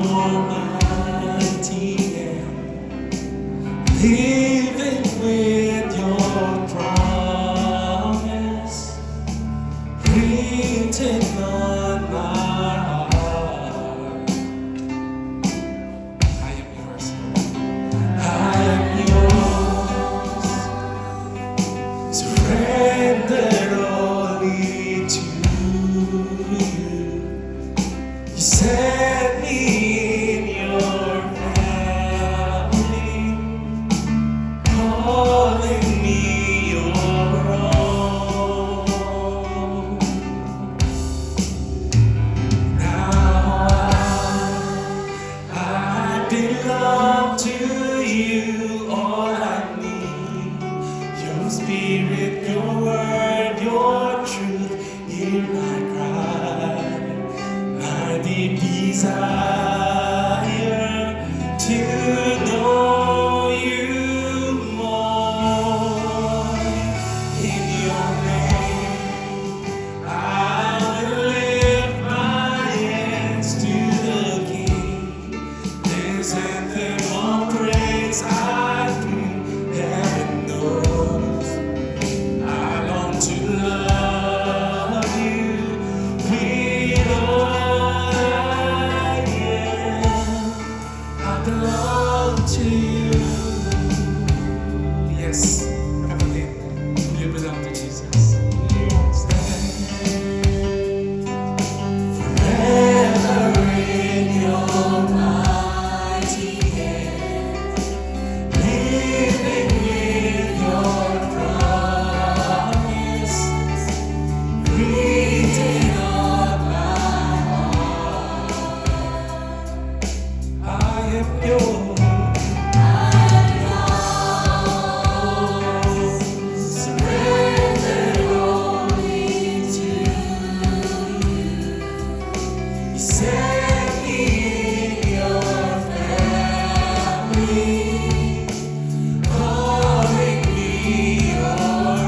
mighty hand, living with your promise written on my heart. I am yours, I am yours, surrendered only to you. You set me in your family, calling me your own. Now I belong to you. All I need, your spirit, your word, your truth. Hear my cry, my deep desire to know you more. In your name, I will lift my hands to the King. This anthem of praise I bring, heaven knows. I long to love you with all I am. I belong to you. Yes, kapatid, you belong to Jesus. Forever in your mighty hand, living with your promise written on my heart. I am yours. Surrendered only to you. You set me in your family, calling me your own.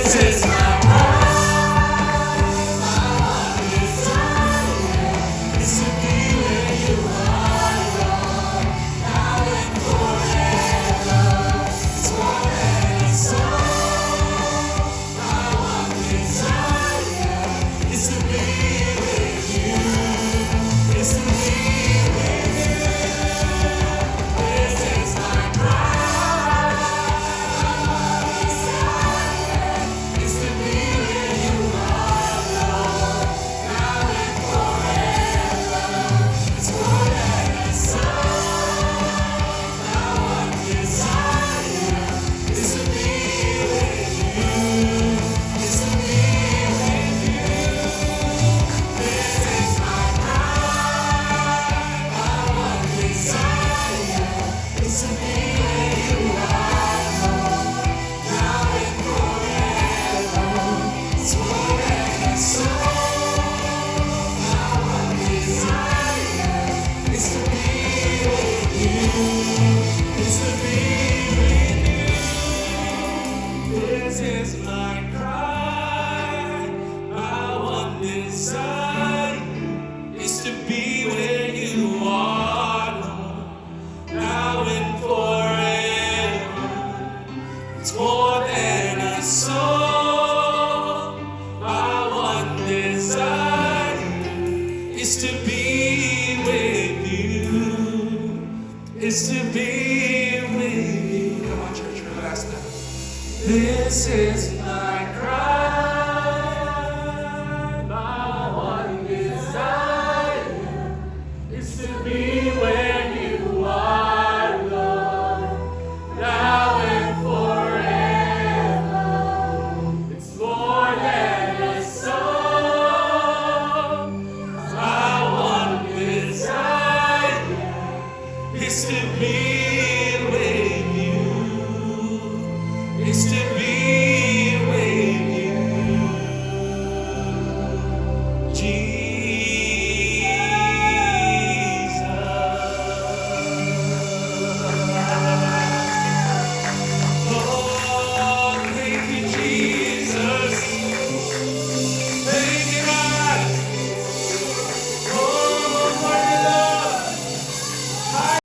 This is my This is my cry. My one desire is to be where you are, Lord, now and forever. It's more than a song. My one desire is to be with you. Is to be with you. Come on, church, for the last time. This is my cry, my one desire is to be where you are, Lord, now and forever. It's more than a song. My one desire is to be